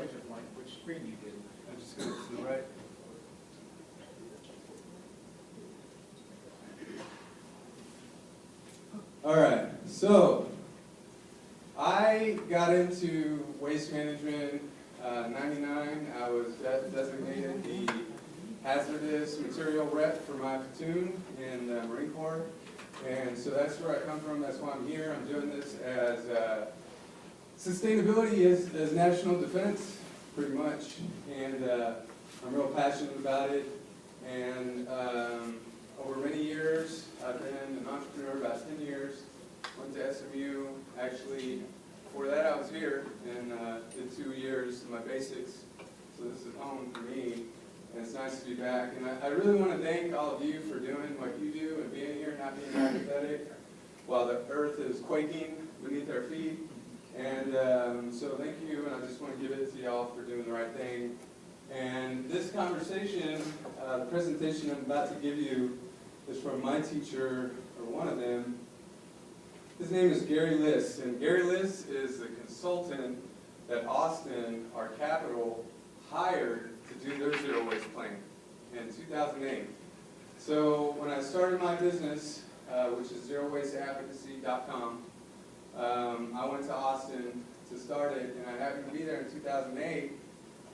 choice of which screen you did. I'm just going to the right. All right, so I got into waste management 99. I was designated the hazardous material rep for my platoon in the Marine Corps. And so that's where I come from, that's why I'm here. I'm doing this as sustainability is national defense, pretty much. And I'm real passionate about it. And over many years, I've been an entrepreneur about 10 years. Went to SMU. Actually, before that I was here and did 2 years of my basics. So this is home for me. And it's nice to be back. And I really want to thank all of you for doing what you do and being here, not being apathetic while the earth is quaking beneath our feet. And so thank you, and I just want to give it to y'all for doing the right thing. And this conversation, the presentation I'm about to give you is from my teacher, or one of them. His name is Gary Liss, and Gary Liss is the consultant that Austin, our capital, hired to do their zero waste plan in 2008. So when I started my business, which is zerowasteadvocacy.com, I went to Austin to start it, and I happened to be there in 2008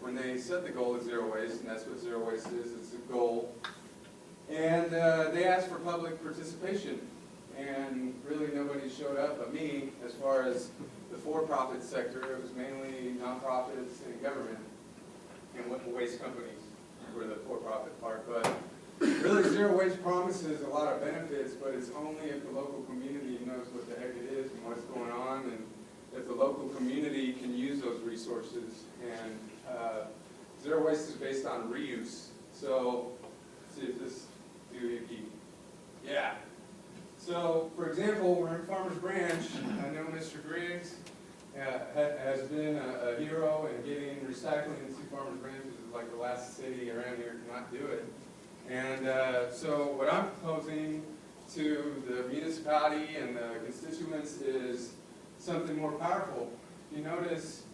when they set the goal of zero waste, and that's what zero waste is, it's a goal. And they asked for public participation, and really nobody showed up but me as far as the for-profit sector. It was mainly nonprofits and government and waste companies were the for-profit part. But really zero waste promises a lot of benefits, but it's only if the local community knows what the heck it is and what's going on, and if the local community can use those resources. And zero waste is based on reuse. So let's see if this doohickey. Yeah. So for example, we're in Farmers Branch. I know Mr. Griggs has been a hero in getting recycling into Farmers Branch. It's like the last city around here to not do it. And so what I'm proposing to the municipality and the constituents is something more powerful. You notice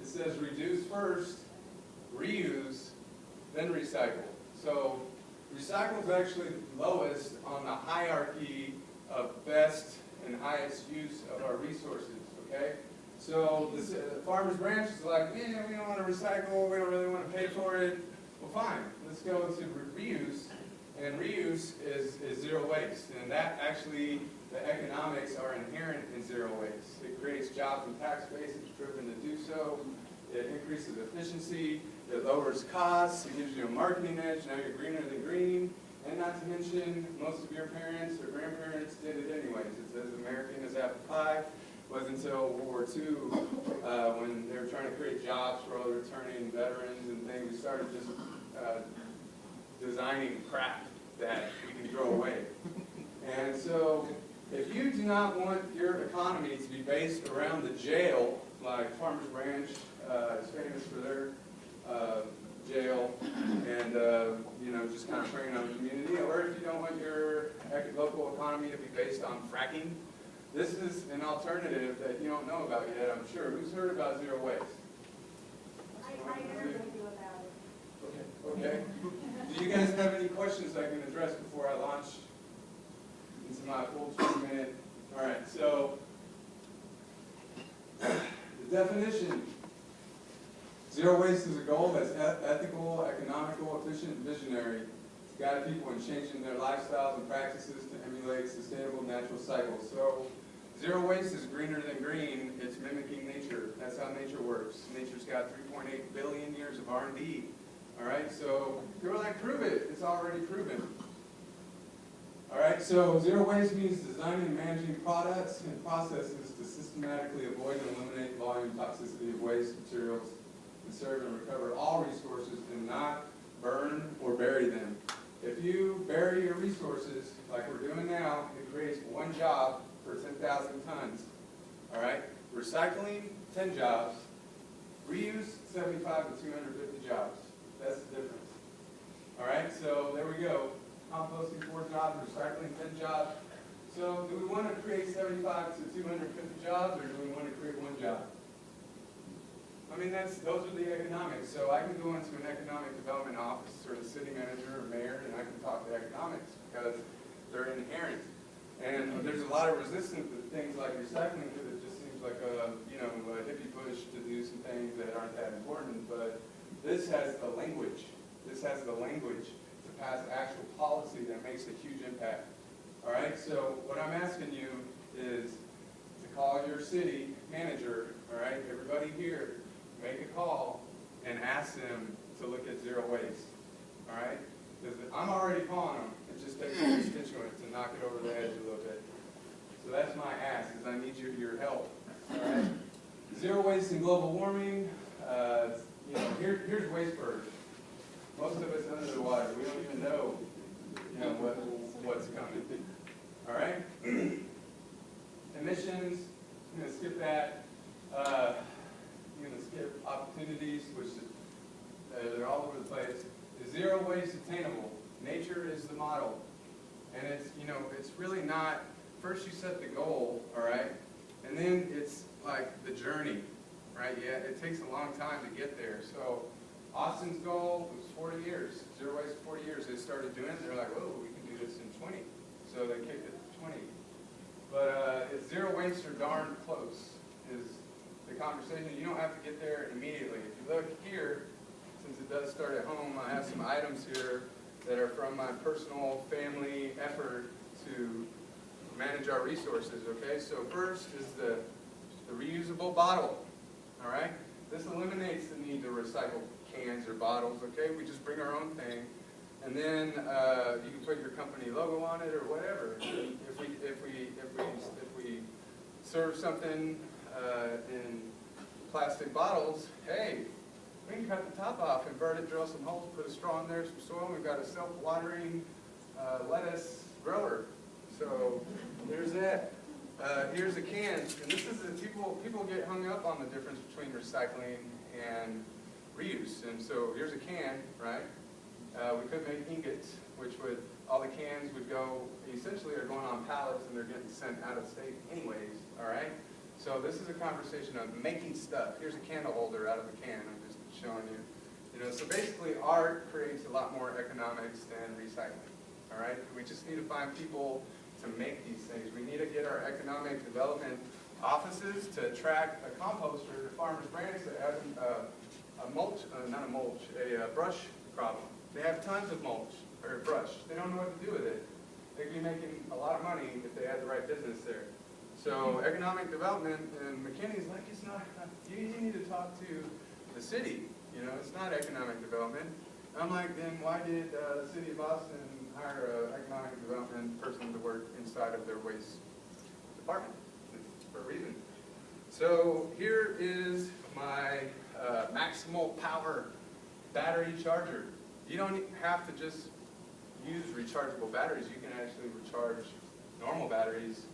it says reduce first, reuse, then recycle. So recycle is actually lowest on the hierarchy of best and highest use of our resources, okay? So the Farmers Branch is like, man, we don't want to recycle, we don't really want to pay for it. Well, fine, let's go to reuse, and reuse is zero waste, and that actually, the economics are inherent in zero waste. It creates jobs and tax base, it's proven to do so, it increases efficiency, it lowers costs, it gives you a marketing edge, now you're greener than green, and not to mention, most of your parents or grandparents did it anyways. It's as American as apple pie. It wasn't until World War II, when they were trying to create jobs for all the returning veterans and things, we started just designing crap that we can throw away. And so, if you do not want your economy to be based around the jail, like Farmers Branch is famous for their jail, and you know, just kind of preying on the community, or if you don't want your local economy to be based on fracking, this is an alternative that you don't know about yet, I'm sure. Who's heard about zero waste? I never knew about it. Okay. Do you guys have any questions I can address before I launch into my full 20-minute? All right, so the definition. Zero waste is a goal that's ethical, economical, efficient, and visionary to guide people in changing their lifestyles and practices to emulate sustainable natural cycles. So zero waste is greener than green. It's mimicking nature. That's how nature works. Nature's got 3.8 billion years of R&D. All right, so you're like, prove it. It's already proven. All right, so zero waste means designing and managing products and processes to systematically avoid and eliminate volume toxicity of waste materials, conserve and recover all resources, and not burn or bury them. If you bury your resources, like we're doing now, it creates one job for 10,000 tons. All right? Recycling, 10 jobs. Reuse, 75 to 250 jobs. That's the difference. All right? So there we go. Composting, 4 jobs. Recycling, 10 jobs. So do we want to create 75 to 250 jobs, or do we want to create 1 job? I mean, those are the economics. So I can go into an economic development office or the city manager or mayor, and I can talk to economics because they're inherent. And there's a lot of resistance to things like recycling because it just seems like a hippie push to do some things that aren't that important. But this has the language. This has the language to pass actual policy that makes a huge impact. All right. So what I'm asking you is to call your city manager. All right. Everybody here, make a call and ask them to look at zero waste. All right. Because I'm already calling them. It just takes a constituent to knock it over the edge a little bit. So that's my ask, is I need your help. All right? Zero waste and global warming. Here's Wasteburg. Most of it's under the water. We don't even know, what's coming. All right? Emissions. I'm going to skip that. I'm going to skip opportunities, which they're all over the place. Is zero waste attainable? Nature is the model. And it's really not, first you set the goal, all right? And then it's like the journey, right? Yeah, it takes a long time to get there. So Austin's goal was 40 years. Zero waste 40 years. They started doing it. They're like, whoa, we can do this in 20. So they kicked it to 20. But it's zero waste or darn close is the conversation. You don't have to get there immediately. If you look here, since it does start at home, I have some items here that are from my personal family effort to manage our resources, okay? So first is the reusable bottle, all right? This eliminates the need to recycle cans or bottles, okay? We just bring our own thing, and then you can put your company logo on it or whatever. If we serve something in plastic bottles, hey, we can cut the top off, invert it, drill some holes, put a straw in there, some soil. We've got a self-watering lettuce grower. So there's that. Here's a can, and this is people get hung up on the difference between recycling and reuse. And so here's a can, right? We could make ingots, which would all the cans would go essentially are going on pallets and they're getting sent out of state anyways. All right. So this is a conversation of making stuff. Here's a candle holder out of a can. I'm just showing you. So basically art creates a lot more economics than recycling. All right? We just need to find people to make these things. We need to get our economic development offices to attract a composter to farmers' branch that has a brush problem. They have tons of mulch or brush. They don't know what to do with it. They'd be making a lot of money if they had the right business there. So economic development, and McKinney's like, it's not, you need to talk to the city. It's not economic development. I'm like, then why did the city of Boston hire an economic development person to work inside of their waste department? For a reason. So here is my maximal power battery charger. You don't have to just use rechargeable batteries. You can actually recharge normal batteries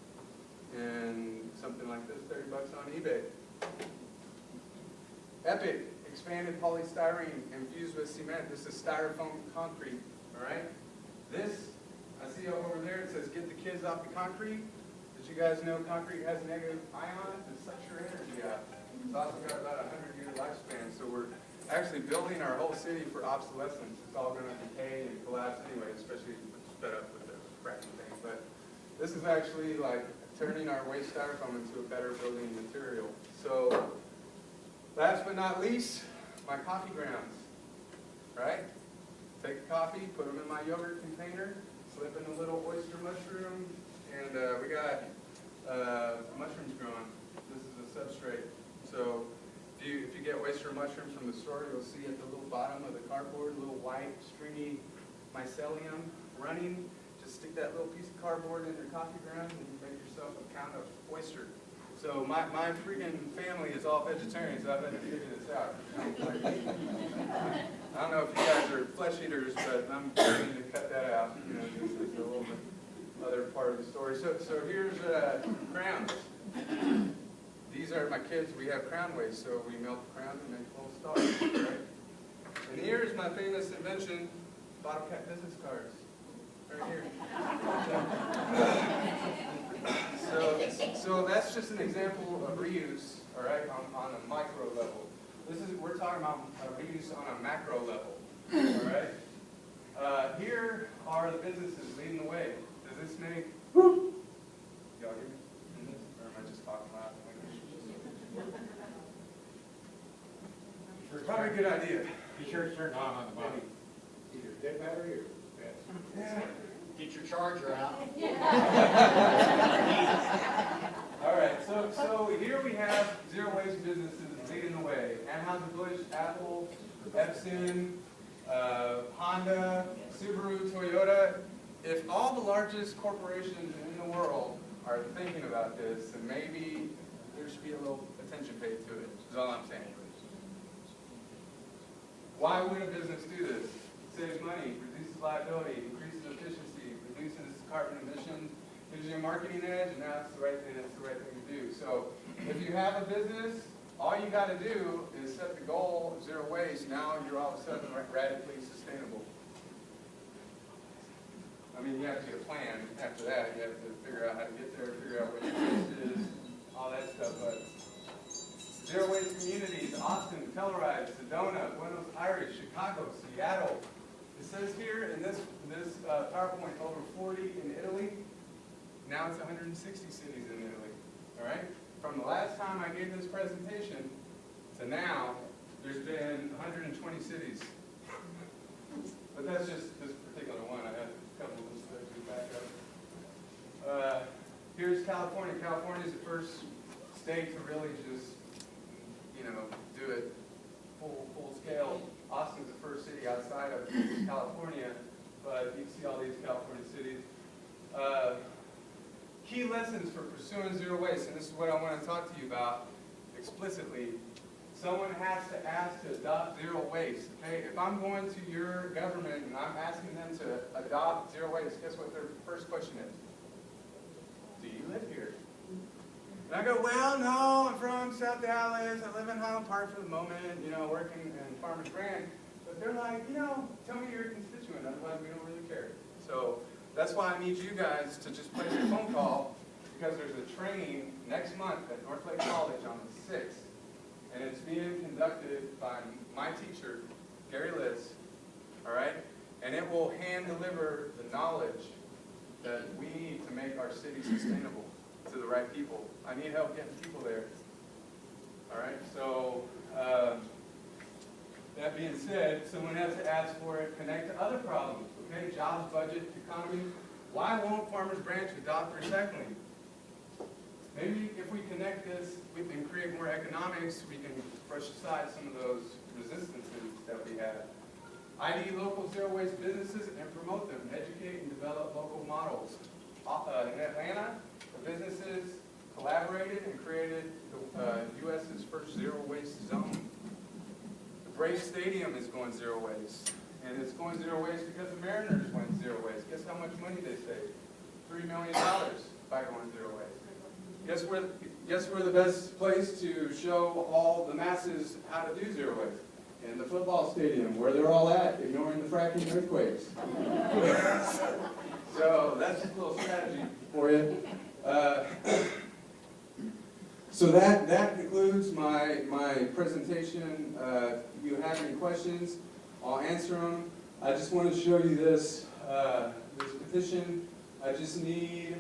in something like this, 30 bucks on eBay. Epic, expanded polystyrene infused with cement. This is styrofoam concrete, all right? This, I see over there, it says get the kids off the concrete. Did you guys know concrete has negative ions and sucks your energy out? It's also got about a 100-year lifespan, so we're actually building our whole city for obsolescence. It's all going to decay and collapse anyway, especially if it's sped up with the fracking thing. But this is actually like turning our waste styrofoam into a better building material. So last but not least, my coffee grounds, right? Take a coffee, put them in my yogurt container, slip in a little oyster mushroom, and we got mushrooms growing. This is a substrate. So if you get oyster mushrooms from the store, you'll see at the little bottom of the cardboard, little white stringy mycelium running. Just stick that little piece of cardboard in your coffee ground and you make yourself a pound of oyster. So my freaking family is all vegetarian, so I've had to figure this out. I don't know if you guys are flesh eaters, but I'm going to cut that out. This is a little bit other part of the story. So here's crowns. These are my kids. We have crown waste, so we melt the crown and make little stars, right? And here's my famous invention, bottle cap business cards. Right here. So that's just an example of reuse, all right, on a micro level. we're talking about reuse on a macro level, all right? Here are the businesses leading the way. Does this make, y'all hear me? Or am I just talking loud? Probably a good idea. Be sure to turn on the bottom. Either dead battery or Yeah. Get your charger out. All right, so here we have zero waste businesses leading the way. Anheuser-Busch, Apple, Epson, Honda, Subaru, Toyota. If all the largest corporations in the world are thinking about this, then maybe there should be a little attention paid to it, is all I'm saying. Why would a business do this? It saves money, reduces liability, increases efficiency, reduces carbon emissions, gives you a marketing edge, and that's the right thing to do. So if you have a business, all you got to do is set the goal of zero waste. Now you're all of a sudden radically sustainable. I mean, you have to get a plan after that. You have to figure out how to get there, figure out what your waste is, all that stuff. But zero waste communities, Austin, Telluride, Sedona, Buenos Aires, Chicago, Seattle. It says here in this PowerPoint over 40 in Italy. Now it's 160 cities in Italy. All right? From the last time I gave this presentation to now, there's been 120 cities. But that's just this particular one. I had a couple of those to back up. Here's California. California is the first state to really just, do it full scale. Austin's the first city outside of California, but you can see all these California cities. Key lessons for pursuing zero waste, and this is what I want to talk to you about explicitly. Someone has to ask to adopt zero waste. Okay? If I'm going to your government and I'm asking them to adopt zero waste, guess what their first question is? Do you live here? And I go, well, no, I'm from South Dallas. I live in Highland Park for the moment, working in Farmers Branch. But they're like, tell me you're a constituent, otherwise we don't really care. So that's why I need you guys to just place a phone call, because there's a training next month at Northlake College on the 6th. And it's being conducted by my teacher, Gary Liss, all right? And it will hand deliver the knowledge that we need to make our city sustainable to the right people. I need help getting people there, all right? So that being said, someone has to ask for it, connect to other problems, okay? Jobs, budget, economy. Why won't Farmers Branch adopt recycling? Maybe if we connect this, we can create more economics, we can brush aside some of those resistances that we have. ID local zero waste businesses and promote them, educate and develop local models. In Atlanta, the businesses collaborated and created the U.S.'s first zero waste zone. The Braves Stadium is going zero waste. And it's going zero waste because the Mariners went zero waste. Guess how much money they saved? $3 million by going zero waste. Guess where the best place to show all the masses how to do zero waste? In the football stadium, where they're all at, ignoring the fracking earthquakes. So that's just a little strategy for you. So that concludes my presentation. If you have any questions, I'll answer them. I just want to show you this petition. I just need,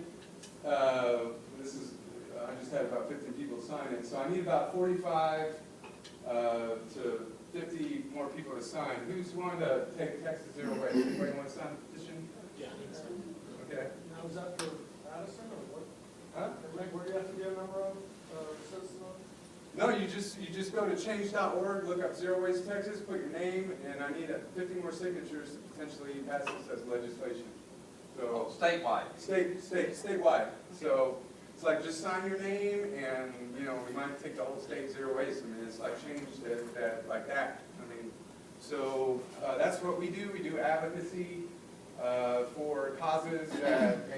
I just had about 50 people sign it, so I need about 45 to 50 more people to sign. Who's willing to take Texas Zero Waste? Anybody want to sign the petition? Yeah, I think so. Okay. Now, is that for Addison or what? Huh? Where do you have to get a number of citizens on? No, you just go to change.org, look up Zero Waste Texas, put your name, and I need 50 more signatures to potentially pass this as legislation. So Statewide. Statewide. So it's like just sign your name, and we might take the whole state zero waste. I mean, it's like changed that like that. I mean, so that's what we do. We do advocacy for causes that